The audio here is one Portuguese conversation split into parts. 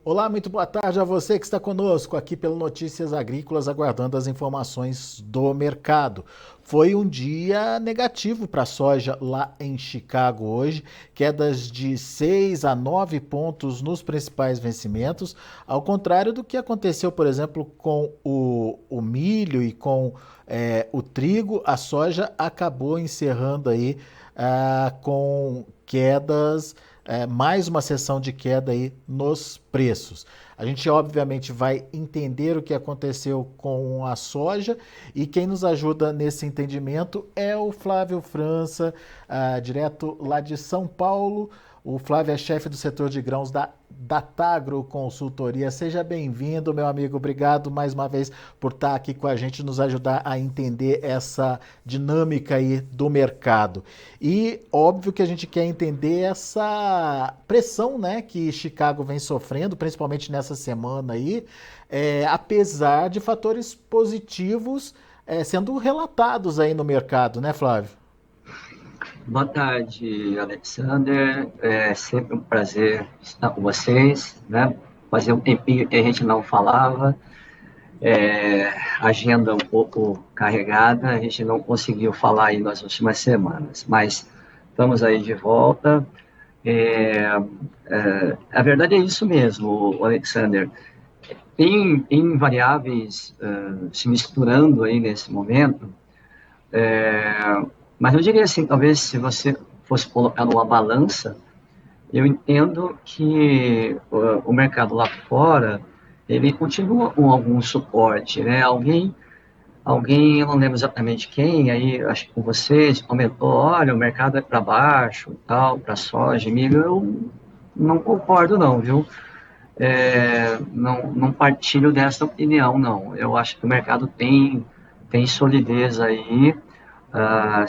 Olá, muito boa tarde a você que está conosco aqui pelo Notícias Agrícolas, aguardando as informações do mercado. Foi um dia negativo para a soja lá em Chicago hoje, quedas de 6 a 9 pontos nos principais vencimentos, ao contrário do que aconteceu, por exemplo, com o milho e com o trigo. A soja acabou encerrando aí com quedas, mais uma sessão de queda aí nos preços. A gente obviamente vai entender o que aconteceu com a soja e quem nos ajuda nesse entendimento é o Flávio França, direto lá de São Paulo. O Flávio é chefe do setor de grãos da Tagro Consultoria. Seja bem-vindo, meu amigo. Obrigado mais uma vez por estar aqui com a gente, nos ajudar a entender essa dinâmica aí do mercado. E óbvio que a gente quer entender essa pressão, né, que Chicago vem sofrendo, principalmente nessa semana aí, apesar de fatores positivos sendo relatados aí no mercado, né, Flávio? Boa tarde, Alexander. É sempre um prazer estar com vocês, né? Fazia um tempinho que a gente não falava, agenda um pouco carregada, a gente não conseguiu falar aí nas últimas semanas, mas estamos aí de volta. É, a verdade é isso mesmo, Alexander. Tem variáveis se misturando aí nesse momento. Mas eu diria assim, talvez se você fosse colocar numa balança, eu entendo que o mercado lá fora, ele continua com algum suporte, né? Alguém, eu não lembro exatamente quem, aí acho que com vocês, comentou, olha, o mercado é para baixo, tal, para soja, milho, eu não concordo não, viu? Não partilho dessa opinião, não. Eu acho que o mercado tem solidez aí,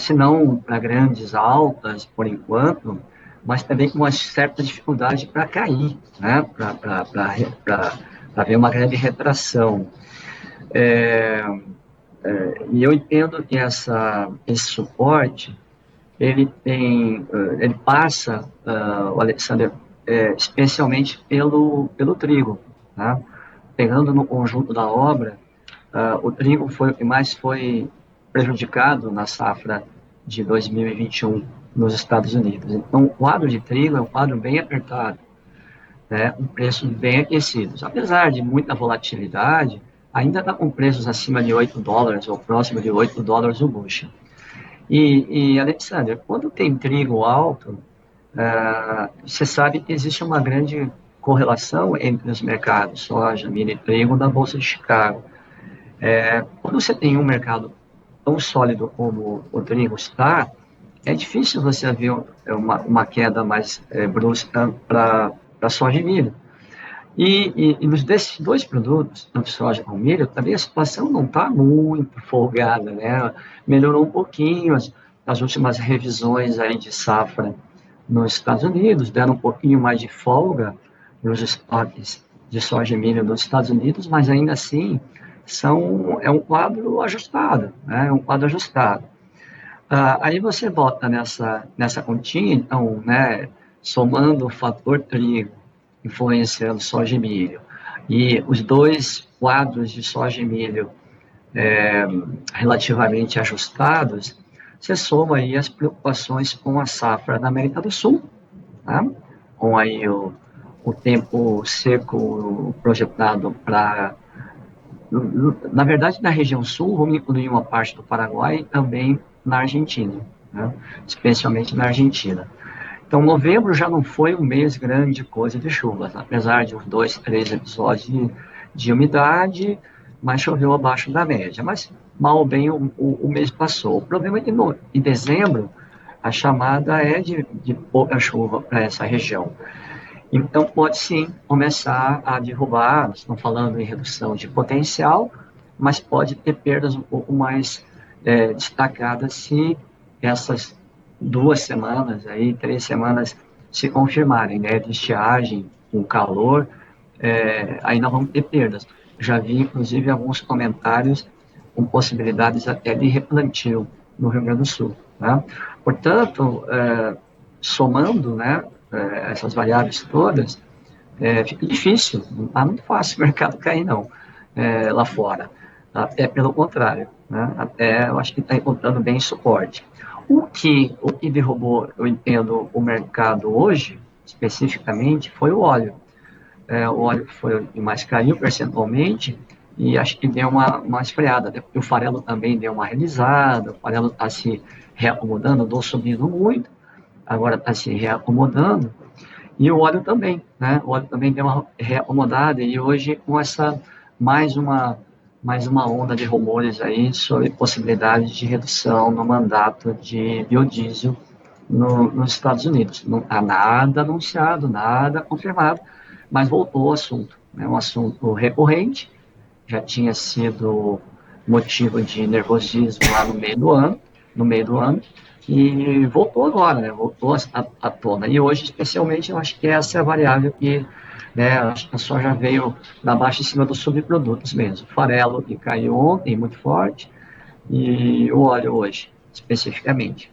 se não para grandes altas, por enquanto, mas também com uma certa dificuldade para cair, né? Para haver uma grande retração. É, e eu entendo que esse suporte, ele passa, o Alexander, especialmente pelo trigo, tá? Pegando no conjunto da obra, o trigo foi o que mais foi prejudicado na safra de 2021 nos Estados Unidos. Então, o quadro de trigo é um quadro bem apertado, né? Um preço bem aquecido. Apesar de muita volatilidade, ainda está com preços acima de US$ 8 ou próximo de US$ 8 o bushel. Alexander, quando tem trigo alto, você sabe que existe uma grande correlação entre os mercados, soja, milho e trigo, na Bolsa de Chicago. Quando você tem um mercado tão sólido como o trigo está, é difícil você ver uma queda mais brusca para soja e milho. E nos desses dois produtos, tanto soja como milho, também a situação não está muito folgada, né? Melhorou um pouquinho, as últimas revisões aí de safra nos Estados Unidos deram um pouquinho mais de folga nos estoques de soja e milho nos Estados Unidos, mas ainda assim é um quadro ajustado, né? É um quadro ajustado. Aí você bota nessa continha, então, né, somando o fator trigo, influenciando soja e milho, e os dois quadros de soja e milho relativamente ajustados, você soma aí as preocupações com a safra da América do Sul, tá? Com aí o tempo seco projetado para, na verdade, na região sul, vamos incluir uma parte do Paraguai e também na Argentina, né? Especialmente na Argentina. Então, novembro já não foi um mês grande coisa de chuvas, apesar de uns 2, 3 episódios de umidade, mas choveu abaixo da média. Mas, mal ou bem, o mês passou. O problema é que em dezembro, a chamada é de pouca chuva para essa região. Então, pode sim começar a derrubar, estão falando em redução de potencial, mas pode ter perdas um pouco mais destacadas se essas 2 semanas, aí, 3 semanas se confirmarem, né, de estiagem, com calor, aí nós vamos ter perdas. Já vi, inclusive, alguns comentários com possibilidades até de replantio no Rio Grande do Sul, né? Portanto, somando, né, essas variáveis todas, fica difícil, não está muito fácil o mercado cair, não, lá fora. Até pelo contrário, né? Até eu acho que está encontrando bem suporte. O que derrubou, eu entendo, o mercado hoje, especificamente, foi o óleo. O óleo foi o que mais caiu percentualmente e acho que deu uma esfriada. Né? O farelo também deu uma realizada, o farelo está se reacomodando, andou subindo muito, agora está se reacomodando. E o óleo também, né? O óleo também deu uma reacomodada e hoje com essa mais uma mais uma onda de rumores aí sobre possibilidade de redução no mandato de biodiesel nos Estados Unidos. Não há nada anunciado, nada confirmado, mas voltou o assunto. É um assunto recorrente, já tinha sido motivo de nervosismo lá no meio do ano, e voltou agora, né? Voltou à tona. E hoje, especialmente, eu acho que essa é a variável que, né, acho que a soja veio da baixa em cima dos subprodutos mesmo. Farelo, que caiu ontem, muito forte, e o óleo hoje, especificamente.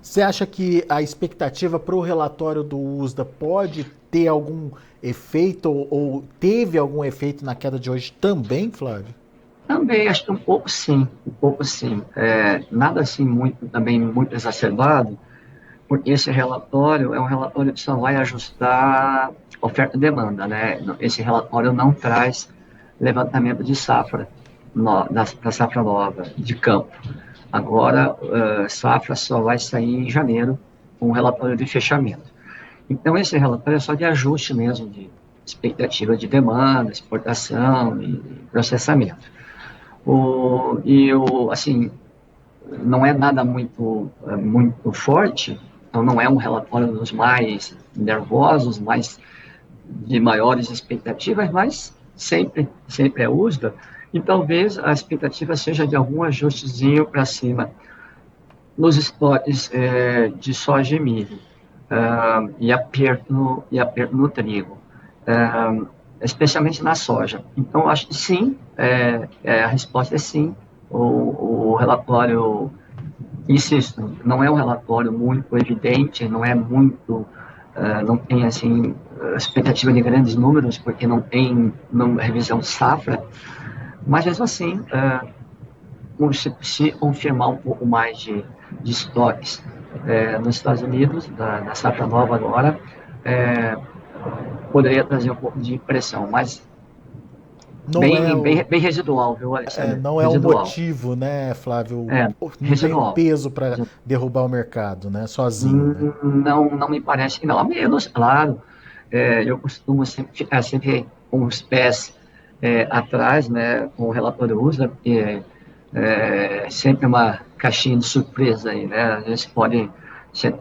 Você acha que a expectativa para o relatório do USDA pode ter algum efeito ou teve algum efeito na queda de hoje também, Flávio? Também acho que um pouco sim, um pouco sim. Nada assim muito, também muito exacerbado, porque esse relatório é um relatório que só vai ajustar oferta e demanda, né? Esse relatório não traz levantamento de safra, da safra nova, de campo. Agora, safra só vai sair em janeiro, com um relatório de fechamento. Então, esse relatório é só de ajuste mesmo, de expectativa de demanda, exportação e processamento. Assim, não é nada muito forte, então não é um relatório dos mais nervosos, de maiores expectativas, mas sempre é USDA, e talvez a expectativa seja de algum ajustezinho para cima nos estoques de soja e milho, e aperto no trigo, ah, especialmente na soja. Então, acho que sim, a resposta é sim. O relatório, insisto, não é um relatório muito evidente, não tem assim expectativa de grandes números, porque não tem revisão de safra, mas mesmo assim, se confirmar um pouco mais de estoques nos Estados Unidos, da safra nova agora, é, poderia trazer um pouco de pressão, mas Não é bem, o, bem, bem residual, viu, Alexandre? não é um Residual. motivo, né, Flávio? É, Não tem um residual. peso para derrubar o mercado, né? Sozinho, né? Não me parece que não. A menos, claro, eu costumo sempre ficar sempre com os pés atrás, né, com o relatório USA, porque é sempre uma caixinha de surpresa aí, né? Às vezes pode ser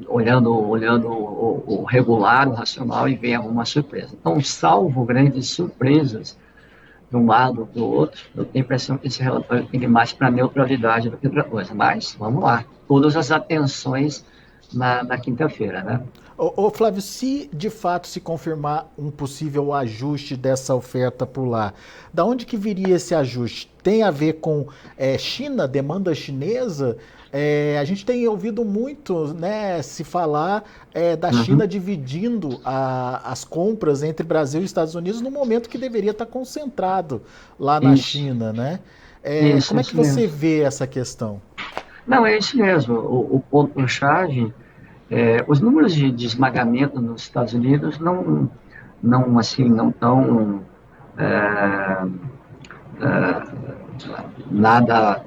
olhando o regular, o racional e ver alguma surpresa. Então, salvo grandes surpresas de um lado ou do outro, eu tenho a impressão que esse relatório tem mais para neutralidade do que outra coisa. Mas, vamos lá, todas as atenções na quinta-feira, né? Flávio, se de fato se confirmar um possível ajuste dessa oferta por lá, da onde que viria esse ajuste? Tem a ver com China, demanda chinesa? A gente tem ouvido muito, né, se falar da China Uhum. dividindo as compras entre Brasil e Estados Unidos no momento que deveria estar concentrado lá na Isso, China, né? isso, Como é que isso você mesmo. vê essa questão? Não, é isso mesmo. O ponto-chave, os números de esmagamento nos Estados Unidos não assim, não tão é, nada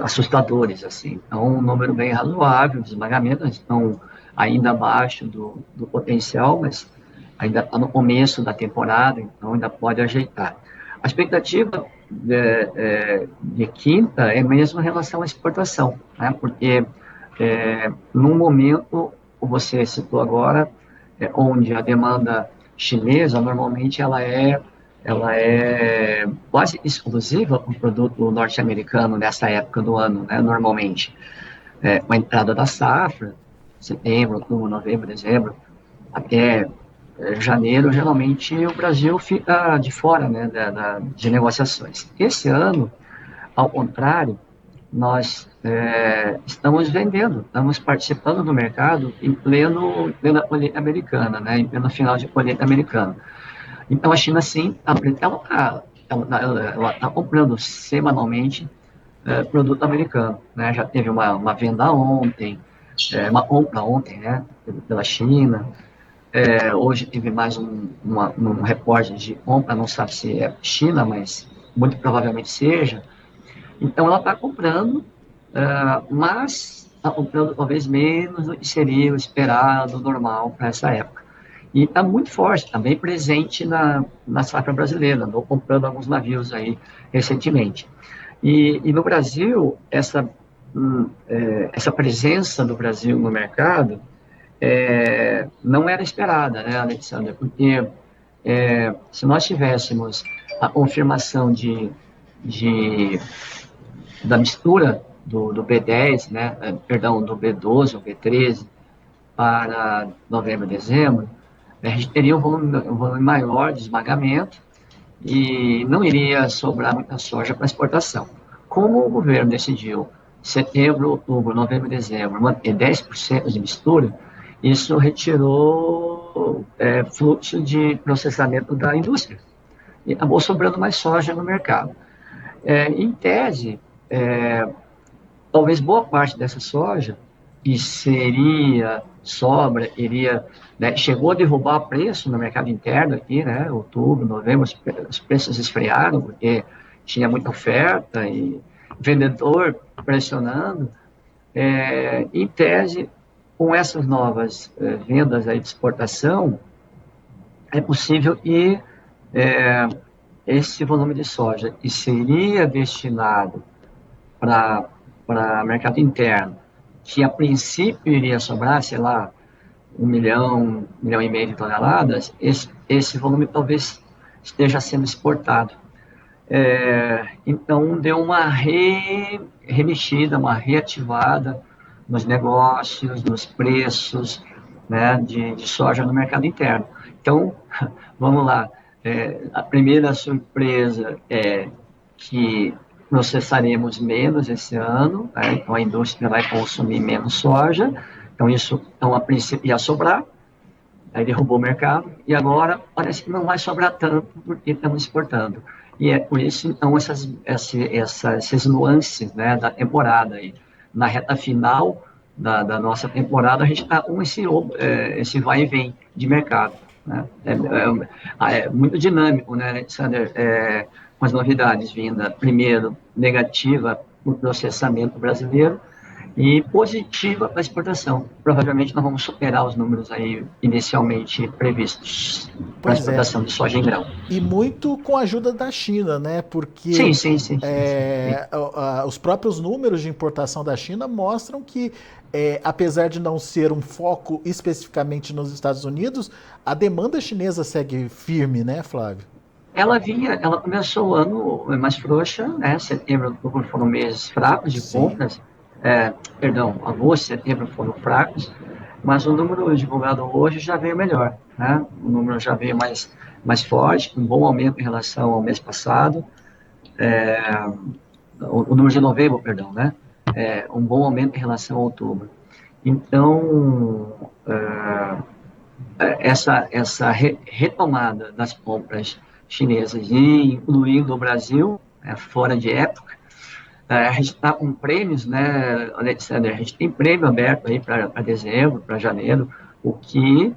assustadores, assim. Então, um número bem razoável de esmagamentos, estão ainda abaixo do potencial, mas ainda está no começo da temporada, então ainda pode ajeitar. A expectativa de quinta é mesmo em relação à exportação, né? Porque no momento, como você citou agora, onde a demanda chinesa normalmente ela é quase exclusiva para o produto norte-americano nessa época do ano, né, normalmente. Com a entrada da safra, setembro, outubro, novembro, dezembro, até janeiro, geralmente o Brasil fica de fora, né, de negociações. Esse ano, ao contrário, nós estamos vendendo, estamos participando do mercado em plena colheita americana, né, em pleno final de colheita americana. Então, a China, sim, ela está comprando semanalmente produto americano, né? Já teve uma venda ontem, uma compra ontem, né, pela China. Hoje teve mais um reporte de compra, não sabe se é China, mas muito provavelmente seja. Então, ela está comprando, mas está comprando talvez menos do que seria o esperado, normal para essa época. E está muito forte, está bem presente na safra brasileira, andou comprando alguns navios aí recentemente. E no Brasil, essa presença do Brasil no mercado não era esperada, né, Alexandre? Porque se nós tivéssemos a confirmação da mistura do B10, né, perdão, do B12 ou B13 para novembro e dezembro, a gente teria um volume maior de esmagamento e não iria sobrar muita soja para exportação. Como o governo decidiu setembro, outubro, novembro e dezembro manter 10% de mistura, isso retirou fluxo de processamento da indústria e acabou sobrando mais soja no mercado. Em tese, talvez boa parte dessa soja, que seria sobra, né, chegou a derrubar preço no mercado interno aqui, né, outubro, novembro, os preços esfriaram, porque tinha muita oferta e vendedor pressionando. Em tese, com essas novas vendas aí de exportação, é possível que esse volume de soja que seria destinado para mercado interno, que a princípio iria sobrar, sei lá, 1,5 milhão de toneladas, esse volume talvez esteja sendo exportado. Então, deu uma remexida, uma reativada nos negócios, nos preços, né, de soja no mercado interno. Então, vamos lá. A primeira surpresa é que processaremos menos esse ano, né? Então a indústria vai consumir menos soja, então a princípio ia sobrar, aí derrubou o mercado, e agora parece que não vai sobrar tanto porque estamos exportando. E é por isso, então, esses nuances, né, da temporada. Aí. Na reta final da nossa temporada, a gente está com esse vai e vem de mercado. Né? É muito dinâmico, né, Alexander? Com as novidades vindas, primeiro, negativa para o processamento brasileiro e positiva para a exportação. Provavelmente nós vamos superar os números aí inicialmente previstos para a Pois é. exportação de soja em grão. E muito com a ajuda da China, né? Porque Sim. os próprios números de importação da China mostram que, apesar de não ser um foco especificamente nos Estados Unidos, a demanda chinesa segue firme, né, Flávio? Ela começou o ano mais frouxa, né? Setembro e outubro foram meses fracos de Sim. compras. Agosto e setembro foram fracos, mas o número divulgado hoje já veio melhor, né? O número já veio mais forte, um bom aumento em relação ao mês passado. O número de novembro, perdão, né? Um bom aumento em relação a outubro. Então, essa retomada das compras chinesas, incluindo o Brasil, fora de época, a gente está com prêmios, né, Alexander? A gente tem prêmio aberto aí para dezembro, para janeiro, o que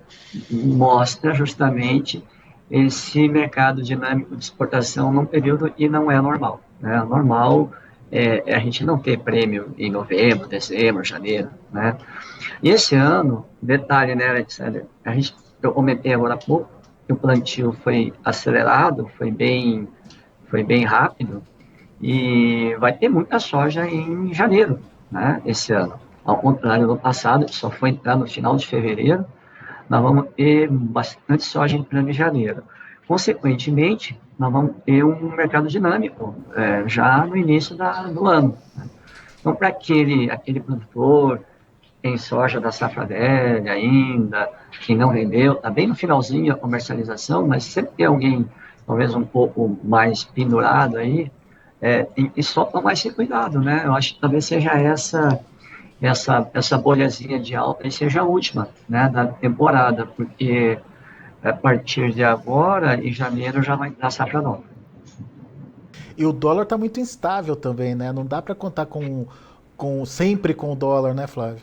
mostra justamente esse mercado dinâmico de exportação num período que não é normal. Né? Normal a gente não ter prêmio em novembro, dezembro, janeiro. Né? E esse ano, detalhe, né, Alexander? Eu comentei agora há pouco que o plantio foi acelerado, foi bem rápido, e vai ter muita soja em janeiro, né, esse ano. Ao contrário do passado, que só foi entrar no final de fevereiro, nós vamos ter bastante soja entrando em janeiro. Consequentemente, nós vamos ter um mercado dinâmico já no início do ano. Né? Então, para aquele produtor que tem soja da safra velha ainda, que não vendeu, está bem no finalzinho a comercialização, mas sempre tem alguém, talvez um pouco mais pendurado aí, e só tomar esse cuidado, né? Eu acho que talvez seja essa bolhazinha de alta e seja a última, né, da temporada, porque a partir de agora, em janeiro, já vai dar safra nova. E o dólar está muito instável também, né? Não dá para contar sempre com o dólar, né, Flávio?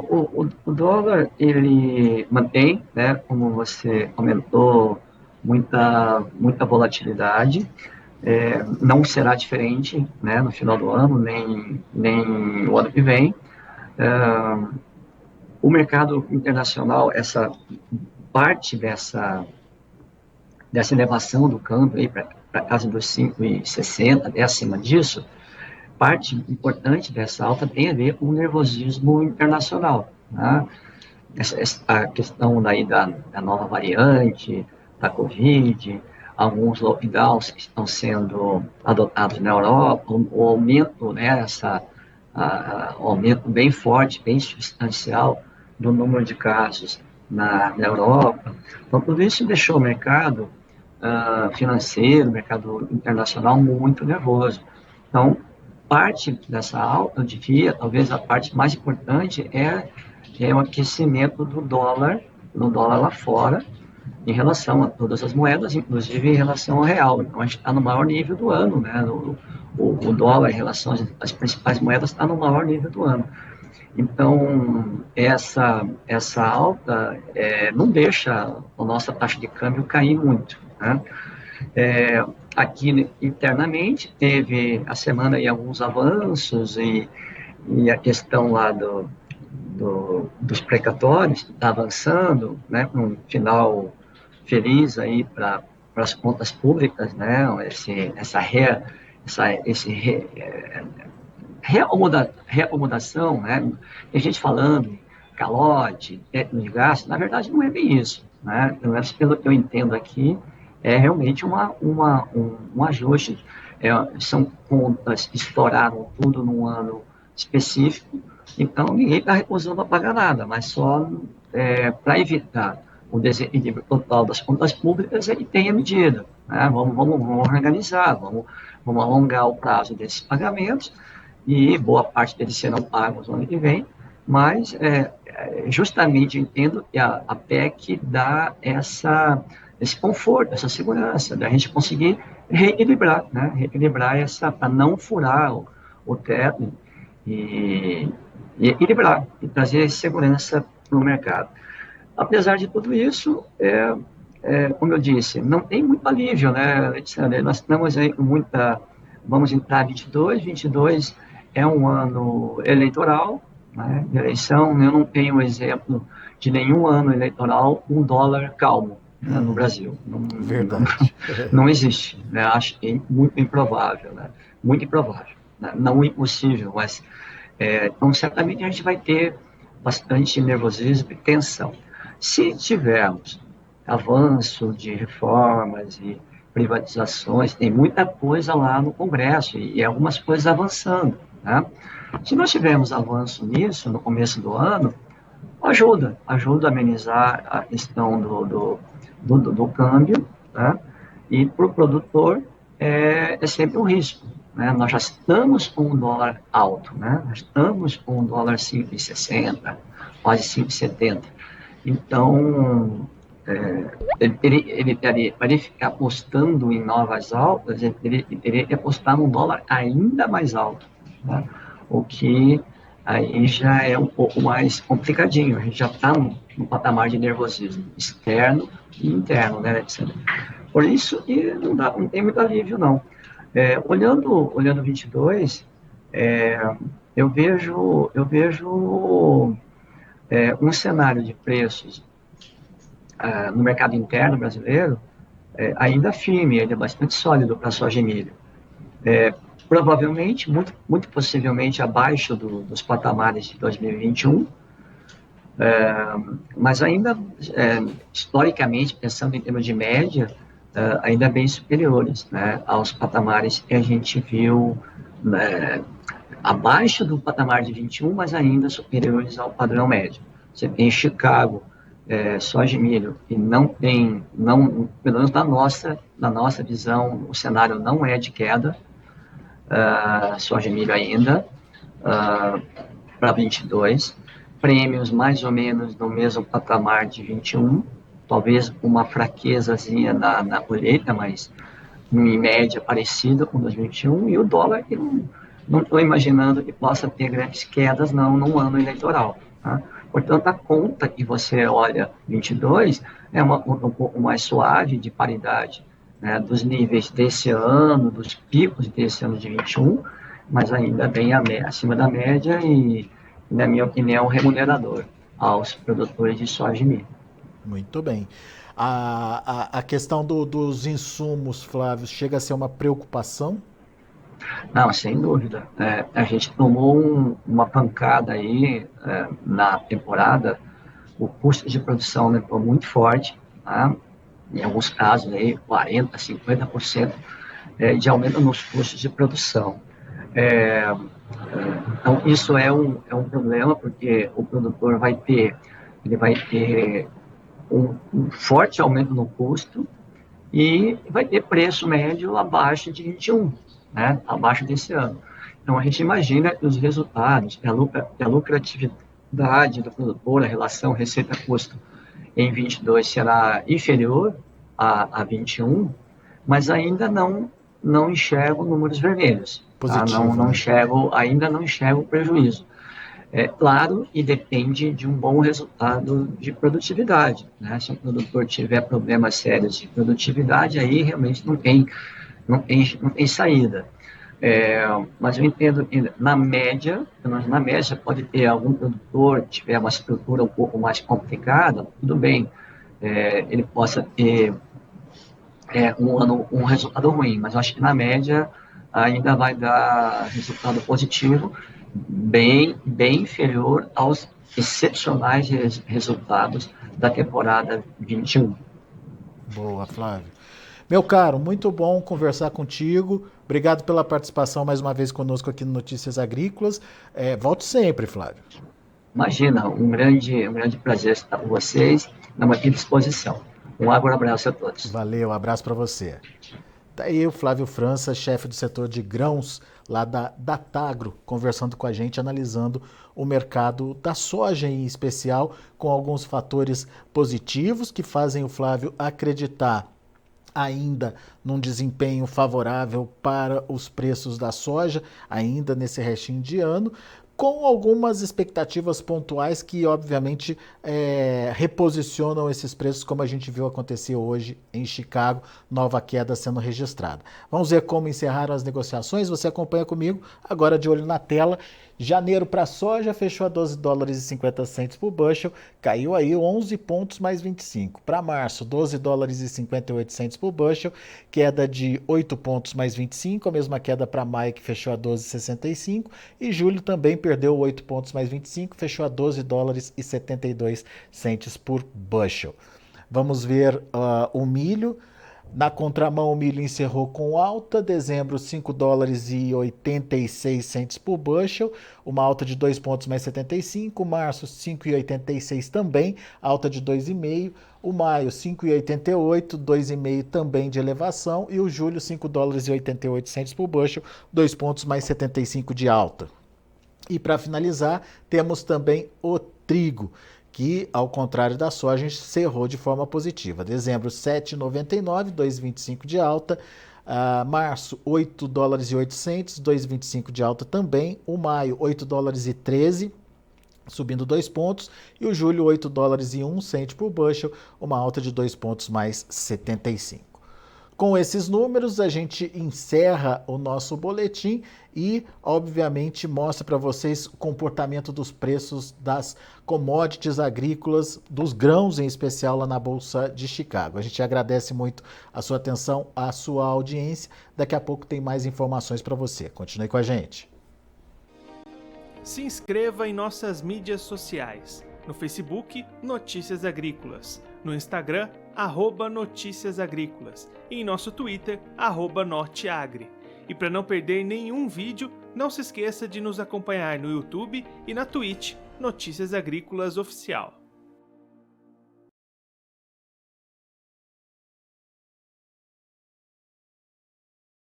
O dólar, ele mantém, né, como você comentou, muita volatilidade. Não será diferente, né, no final do ano, nem o ano que vem. É, o mercado internacional, essa parte dessa elevação do câmbio para casa dos 5,60, até acima disso, parte importante dessa alta tem a ver com o nervosismo internacional, né? A questão daí da nova variante, da Covid, alguns lockdowns que estão sendo adotados na Europa, o aumento, né, o aumento bem forte, bem substancial do número de casos na Europa. Então, tudo isso deixou o mercado financeiro, o mercado internacional muito nervoso. Então, parte dessa alta, eu diria, talvez a parte mais importante é o aquecimento do dólar, no dólar lá fora, em relação a todas as moedas, inclusive em relação ao real. Então, a gente está no maior nível do ano, né? O dólar em relação às principais moedas está no maior nível do ano. Então, essa alta não deixa a nossa taxa de câmbio cair muito, né? Aqui internamente teve a semana aí alguns avanços e a questão lá dos precatórios está avançando, né, com um final feliz aí para as contas públicas, né, reacomodação, né, tem gente falando calote, teto de gasto, na verdade não é bem isso, né, pelo que eu entendo aqui, é realmente um ajuste, são contas que estouraram tudo num ano específico, então ninguém está recusando a pagar nada, mas só para evitar o desequilíbrio total das contas públicas, ele tem a medida, né? Vamos organizar, vamos alongar o prazo desses pagamentos, e boa parte deles serão pagos no ano que vem, mas justamente eu entendo que a PEC dá esse conforto, essa segurança, da gente conseguir reequilibrar, né? Reequilibrar para não furar o teto e equilibrar e trazer segurança para o mercado. Apesar de tudo isso, como eu disse, não tem muito alívio, né, Alexandre? Nós estamos aí com vamos entrar em 22 é um ano eleitoral, né, de eleição. Eu não tenho exemplo de nenhum ano eleitoral com dólar calmo, né, no Brasil. Verdade. Não existe, né? Acho que é muito improvável, né? Muito improvável, né? Não impossível, mas então certamente a gente vai ter bastante nervosismo e tensão. Se tivermos avanço de reformas e privatizações, tem muita coisa lá no Congresso e algumas coisas avançando, né? Se nós tivermos avanço nisso no começo do ano, ajuda a amenizar a questão do câmbio, né? E para o produtor é sempre um risco, né? Nós já estamos com um dólar alto, né? Nós estamos com um dólar 5,60, quase 5,70. Então, para ele ficar apostando em novas altas, ele teria que apostar num dólar ainda mais alto, né? O que aí já é um pouco mais complicadinho. A gente já está no patamar de nervosismo externo e interno, né, Alexandre? Por isso, e não tem muito alívio, não. Olhando 22, eu vejo um cenário de preços no mercado interno brasileiro ainda firme, ainda bastante sólido para soja e milho. Provavelmente, muito possivelmente abaixo dos patamares de 2021, mas ainda, historicamente, pensando em termos de média, ainda bem superiores, né, aos patamares que a gente viu, né, abaixo do patamar de 21, mas ainda superiores ao padrão médio. Você tem Chicago, soja e milho, e pelo menos na nossa visão, o cenário não é de queda, soja e milho ainda, para 22, prêmios mais ou menos no mesmo patamar de 21, talvez uma fraquezazinha na colheita, mas em média parecido com 2021, e o dólar que não estou imaginando que possa ter grandes quedas não num ano eleitoral. Tá? Portanto, a conta que você olha 22 é um pouco mais suave, de paridade, né, dos níveis desse ano, dos picos desse ano de 21, mas ainda bem acima da média e, na minha opinião, remunerador aos produtores de soja e milho. Muito bem. A questão dos insumos, Flávio, chega a ser uma preocupação? Não, sem dúvida. A gente tomou uma pancada aí na temporada, o custo de produção aumentou muito forte, tá? Em alguns casos aí 40%, 50% de aumento nos custos de produção. É, então isso é um problema porque o produtor ele vai ter um forte aumento no custo e vai ter preço médio abaixo de 21, né? Abaixo desse ano. Então a gente imagina que os resultados, a lucratividade do produtor, a relação receita-custo em 22 será inferior a 21, mas ainda não enxergo números vermelhos, tá? Positivo, né? Ainda não enxergo prejuízo. É claro, e depende de um bom resultado de produtividade, né? Se o produtor tiver problemas sérios de produtividade, aí realmente não tem saída. Mas eu entendo que na média pode ter algum produtor que tiver uma estrutura um pouco mais complicada, tudo bem, ele possa ter um resultado ruim, mas eu acho que na média ainda vai dar resultado positivo, bem inferior aos excepcionais resultados da temporada 21. Boa, Flávio. Meu caro, muito bom conversar contigo. Obrigado pela participação mais uma vez conosco aqui no Notícias Agrícolas. Volte sempre, Flávio. Imagina, um grande prazer estar com vocês, estamos aqui à disposição. Um abraço a todos. Valeu, abraço para você. Tá aí o Flávio França, chefe do setor de grãos lá da Datagro, conversando com a gente, analisando o mercado da soja em especial, com alguns fatores positivos que fazem o Flávio acreditar ainda num desempenho favorável para os preços da soja, ainda nesse restinho de ano, com algumas expectativas pontuais que, obviamente, reposicionam esses preços, como a gente viu acontecer hoje em Chicago, nova queda sendo registrada. Vamos ver como encerraram as negociações. Você acompanha comigo, agora de olho na tela. Janeiro para a soja fechou a 12 dólares e 50 centes por bushel, caiu aí 11 pontos mais 25. Para março, 12 dólares e 58 centes por bushel, queda de 8 pontos mais 25, a mesma queda para maio que fechou a 12,65 e julho também perdeu 8 pontos mais 25, fechou a 12 dólares e 72 centes por bushel. Vamos ver o milho. Na contramão, o milho encerrou com alta, dezembro 5 dólares e 86 centes por bushel, uma alta de 2 pontos mais 75, março 5,86 também, alta de 2,5, o maio 5,88, 2,5 também de elevação, e o julho 5 dólares e 88 centes por bushel, 2 pontos mais 75 de alta. E para finalizar, temos também o trigo, que, ao contrário da soja, encerrou de forma positiva. Dezembro, 7,99, 2,25 de alta. Março, 8 dólares e 800, 2,25 de alta também. O maio, 8 dólares e 13, subindo 2 pontos. E o julho, 8 dólares e 1 cento por bushel, uma alta de 2 pontos mais 75. Com esses números, a gente encerra o nosso boletim e, obviamente, mostra para vocês o comportamento dos preços das commodities agrícolas, dos grãos em especial, lá na Bolsa de Chicago. A gente agradece muito a sua atenção, a sua audiência. Daqui a pouco tem mais informações para você. Continue com a gente. Se inscreva em nossas mídias sociais. No Facebook, Notícias Agrícolas. No Instagram, @Notícias Agrícolas. E em nosso Twitter, @Norteagri. E para não perder nenhum vídeo, não se esqueça de nos acompanhar no YouTube e na Twitch, Notícias Agrícolas Oficial.